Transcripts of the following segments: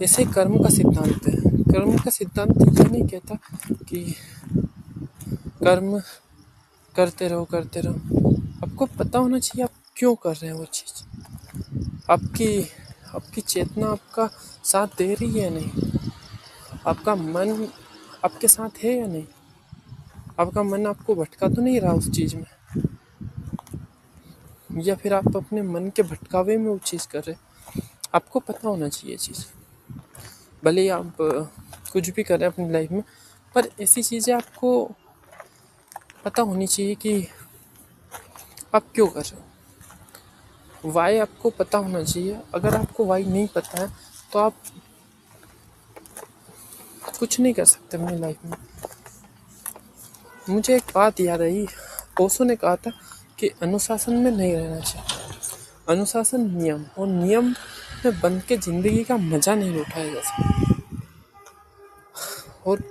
ऐसे कर्म का सिद्धांत है। कर्म का सिद्धांत ये नहीं कहता कि कर्म करते रहो। आपको पता होना चाहिए आप क्यों कर रहे हैं वो चीज़। आपकी आपकी चेतना आपका साथ दे रही है या नहीं, आपका मन आपके साथ है या नहीं, आपका मन आपको भटका तो नहीं रहा उस चीज़ में, या फिर आप अपने मन के भटकावे में वो चीज़ कर रहे हैं। आपको पता होना चाहिए चीज़। भले ही आप कुछ भी कर रहे हैं अपनी लाइफ में, पर ऐसी चीज़ें आपको पता होनी चाहिए कि आप क्यों कर रहे हो। वाई आपको पता होना चाहिए। अगर आपको वाई नहीं पता है तो आप कुछ नहीं कर सकते अपनी लाइफ में। मुझे एक बात याद आई, ओशो ने कहा था कि अनुशासन में नहीं रहना चाहिए। अनुशासन नियम, और नियम में बंध के ज़िंदगी का मज़ा नहीं उठाया जा सकता। और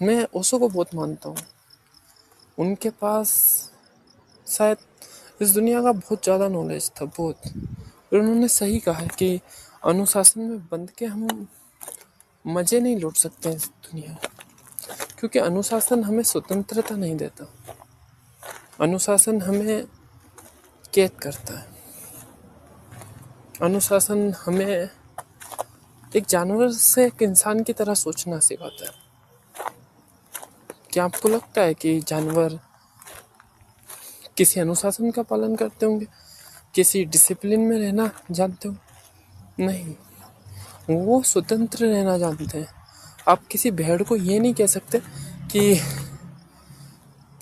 मैं ओशो को बहुत मानता हूँ। उनके पास शायद इस दुनिया का बहुत ज़्यादा नॉलेज था, बहुत। और उन्होंने सही कहा है कि अनुशासन में बंध के हम मज़े नहीं लूट सकते इस दुनिया में, क्योंकि अनुशासन हमें स्वतंत्रता नहीं देता। अनुशासन हमें कैद करता है। अनुशासन हमें एक जानवर से एक इंसान की तरह सोचना सिखाता है। क्या आपको लगता है कि जानवर किसी अनुशासन का पालन करते होंगे, किसी डिसिप्लिन में रहना जानते हो? नहीं, वो स्वतंत्र रहना जानते हैं। आप किसी भेड़ को ये नहीं कह सकते कि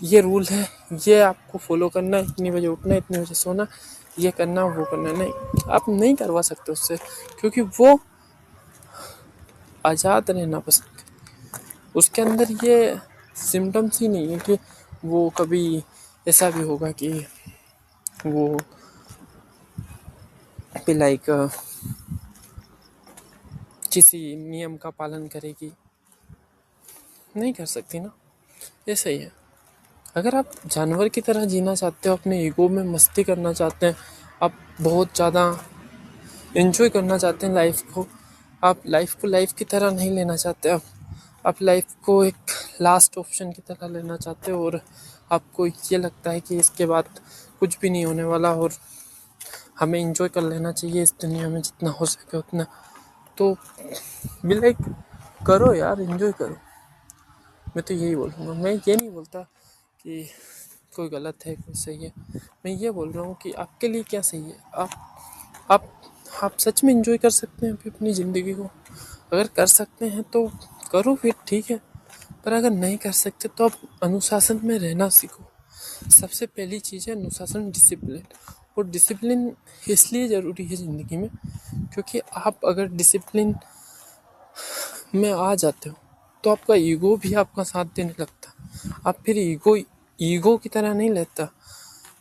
ये रूल है, ये आपको फॉलो करना है, इतनी बजे उठना, इतनी बजे सोना, ये करना, वो करना। नहीं, आप नहीं करवा सकते उससे, क्योंकि वो आज़ाद रहना पसंद है। उसके अंदर ये सिम्टम्स ही नहीं है कि वो कभी ऐसा भी होगा कि वो भी लाइक किसी नियम का पालन करेगी। नहीं कर सकती ना। ऐसा ही है। अगर आप जानवर की तरह जीना चाहते हो, अपने ईगो में मस्ती करना चाहते हैं, आप बहुत ज़्यादा एंजॉय करना चाहते हैं लाइफ को, आप लाइफ को लाइफ की तरह नहीं लेना चाहते, आप लाइफ को एक लास्ट ऑप्शन की तरह लेना चाहते हो, और आपको ये लगता है कि इसके बाद कुछ भी नहीं होने वाला और हमें एंजॉय कर लेना चाहिए इस दुनिया में जितना हो सके उतना, तो भी लाइक करो यार, एंजॉय करो। मैं तो यही बोलूँगा। मैं ये नहीं बोलता कि कोई गलत है कोई सही है, मैं ये बोल रहा हूँ कि आपके लिए क्या सही है। आप आप सच में एंजॉय कर सकते हैं अपनी ज़िंदगी को। अगर कर सकते हैं तो करो, फिर ठीक है। पर अगर नहीं कर सकते तो आप अनुशासन में रहना सीखो। सबसे पहली चीज़ है अनुशासन, डिसिप्लिन। और डिसिप्लिन इसलिए ज़रूरी है ज़िंदगी में क्योंकि आप अगर डिसिप्लिन में आ जाते हो तो आपका ईगो भी आपका साथ देने लगता। आप फिर ईगो की तरह नहीं लेता,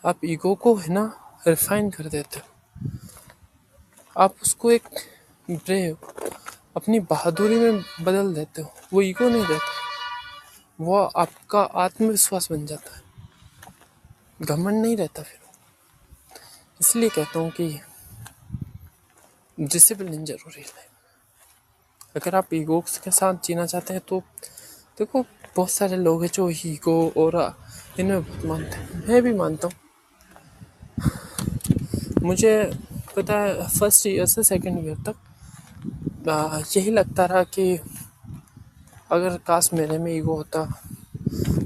आप ईगो को है ना रिफाइन कर देते हो। आप उसको एक ब्रेव, अपनी बहादुरी में बदल देते हो। वो ईगो नहीं रहता, वो आपका आत्मविश्वास बन जाता है, घमंड नहीं रहता फिर। इसलिए कहता हूँ कि डिसिप्लिन जरूरी है। अगर आप ईगो के साथ जीना चाहते हैं तो देखो, बहुत सारे लोग हैं जो ईगो और इनमें बहुत मानते हैं। मैं भी मानता हूँ। मुझे पता है, फर्स्ट ईयर से सेकंड ईयर तक यही लगता रहा कि अगर काश मेरे में ईगो होता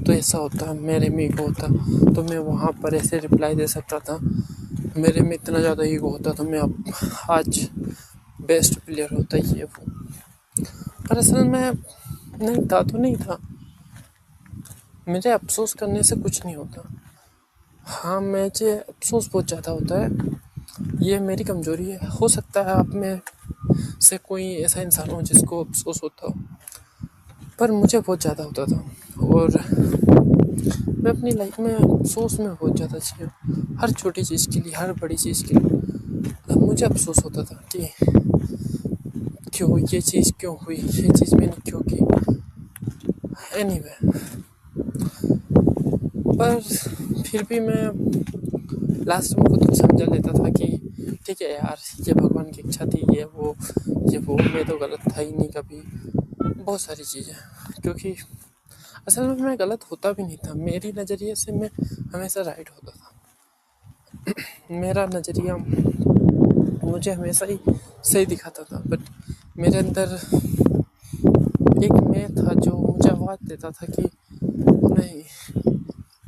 तो ऐसा होता, मेरे में ईगो होता तो मैं वहाँ पर ऐसे रिप्लाई दे सकता था, मेरे में इतना ज़्यादा ईगो होता तो मैं अब आज बेस्ट प्लेयर होता, ये वो। पर असल में नहीं था तो नहीं था। मुझे अफसोस करने से कुछ नहीं होता। हाँ, मुझे अफसोस बहुत ज़्यादा होता है, ये मेरी कमज़ोरी है। हो सकता है आप में से कोई ऐसा इंसान हो जिसको अफसोस होता हो, पर मुझे बहुत ज़्यादा होता था। और मैं अपनी लाइफ में अफसोस में बहुत ज़्यादा चाहिए, हर छोटी चीज़ के लिए, हर बड़ी चीज़ के लिए मुझे अफसोस होता था कि क्यों ये चीज़ क्यों हुई, ये चीज़ मैंने क्यों की। एनीवे, पर फिर भी मैं लास्ट में खुद को समझा लेता था कि ठीक है यार, ये भगवान की इच्छा थी, ये वो, ये वो, मैं तो गलत था ही नहीं कभी, बहुत सारी चीज़ें। क्योंकि असल में मैं गलत होता भी नहीं था, मेरी नज़रिए से मैं हमेशा राइट होता था। मेरा नज़रिया मुझे हमेशा ही सही दिखाता था, बट मेरे अंदर एक मैं था जो मुझे आवाज़ देता था कि नहीं,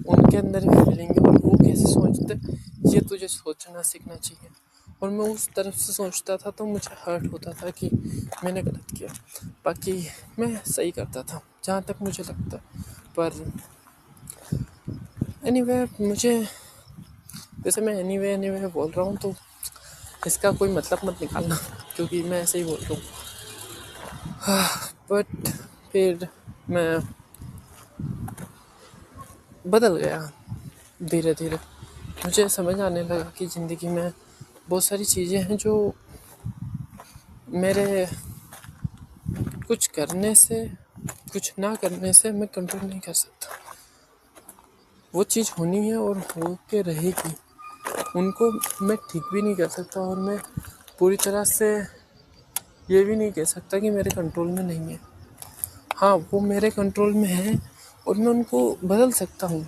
उनके अंदर भी फीलिंग है और वो कैसे सोचते, ये तुझे सोचना सीखना चाहिए। और मैं उस तरफ से सोचता था तो मुझे हर्ट होता था कि मैंने गलत किया। बाकी मैं सही करता था जहाँ तक मुझे लगता। पर एनीवे मुझे, जैसे मैं एनीवे बोल रहा हूँ तो इसका कोई मतलब मत निकालना, क्योंकि मैं ऐसे ही बोल रहा हूँ। बट फिर मैं बदल गया धीरे धीरे। मुझे समझ आने लगा कि ज़िंदगी में बहुत सारी चीज़ें हैं जो मेरे कुछ करने से, कुछ ना करने से मैं कंट्रोल नहीं कर सकता। वो चीज़ होनी है और हो के रहेगी, उनको मैं ठीक भी नहीं कर सकता। और मैं पूरी तरह से ये भी नहीं कह सकता कि मेरे कंट्रोल में नहीं है। हाँ, वो मेरे कंट्रोल में है और मैं उनको बदल सकता हूँ,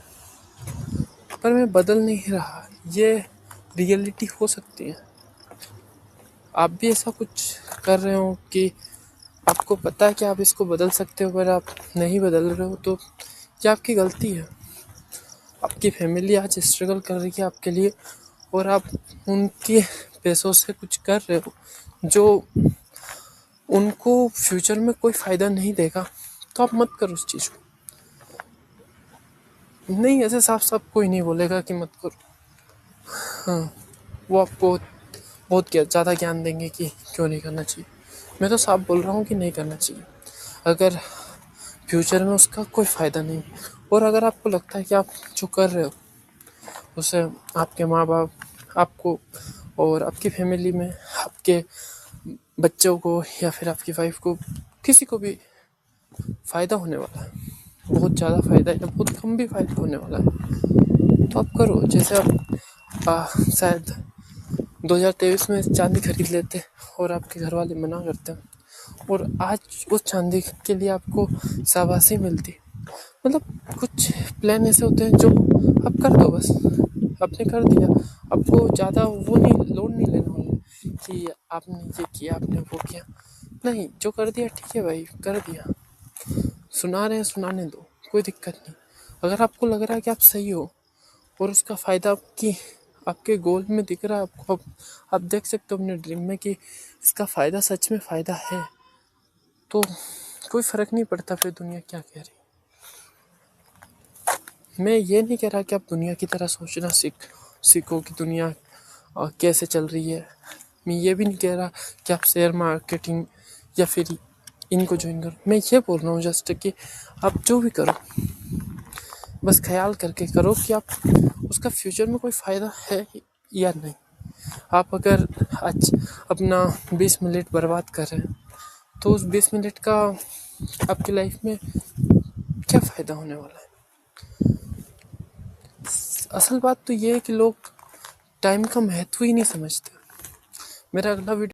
पर मैं बदल नहीं रहा। ये रियलिटी हो सकती है। आप भी ऐसा कुछ कर रहे हो कि आपको पता है कि आप इसको बदल सकते हो, पर आप नहीं बदल रहे हो, तो ये आपकी गलती है। आपकी फैमिली आज स्ट्रगल कर रही है आपके लिए और आप उनके पैसों से कुछ कर रहे हो जो उनको फ्यूचर में कोई फ़ायदा नहीं देगा, तो आप मत करो उस चीज़ को। नहीं, ऐसे साफ साफ कोई नहीं बोलेगा कि मत करो। हाँ, वो आपको बहुत ज़्यादा ज्ञान देंगे कि क्यों नहीं करना चाहिए। मैं तो साफ बोल रहा हूँ कि नहीं करना चाहिए अगर फ्यूचर में उसका कोई फ़ायदा नहीं। और अगर आपको लगता है कि आप जो कर रहे हो उससे आपके माँ बाप, आपको और आपकी फैमिली में आपके बच्चों को या फिर आपकी वाइफ को, किसी को भी फ़ायदा होने वाला है, बहुत ज़्यादा फ़ायदा या बहुत कम भी फ़ायदा होने वाला है, तो आप करो। जैसे आप शायद 2023 में चांदी खरीद लेते और आपके घर वाले मना करते हैं और आज उस चांदी के लिए आपको शाबाशी मिलती। मतलब कुछ प्लान ऐसे होते हैं जो आप कर दो, बस आपने कर दिया। आपको ज़्यादा वो नहीं, लोड नहीं लेना होगा कि आपने ये किया, आपने वो किया। नहीं, जो कर दिया ठीक है भाई, कर दिया। सुना रहे हैं, सुनाने दो, कोई दिक्कत नहीं। अगर आपको लग रहा है कि आप सही हो और उसका फ़ायदा आपके गोल में दिख रहा है आपको, आप देख सकते हो अपने ड्रीम में कि इसका फ़ायदा सच में फ़ायदा है, तो कोई फ़र्क नहीं पड़ता फिर दुनिया क्या कह रही। मैं ये नहीं कह रहा कि आप दुनिया की तरह सोचना सीखो कि दुनिया कैसे चल रही है। मैं ये भी नहीं कह रहा कि आप शेयर मार्केटिंग या फिर इनको ज्वाइन करो। मैं ये बोल रहा हूँ जस्ट कि आप जो भी करो बस ख्याल करके करो कि आप उसका फ्यूचर में कोई फ़ायदा है या नहीं। आप अगर आज अपना 20 मिनट बर्बाद कर रहे हैं तो उस 20 मिनट का आपकी लाइफ में क्या फ़ायदा होने वाला है। असल बात तो ये है कि लोग टाइम का महत्व ही नहीं समझते। मेरा अगला वीडियो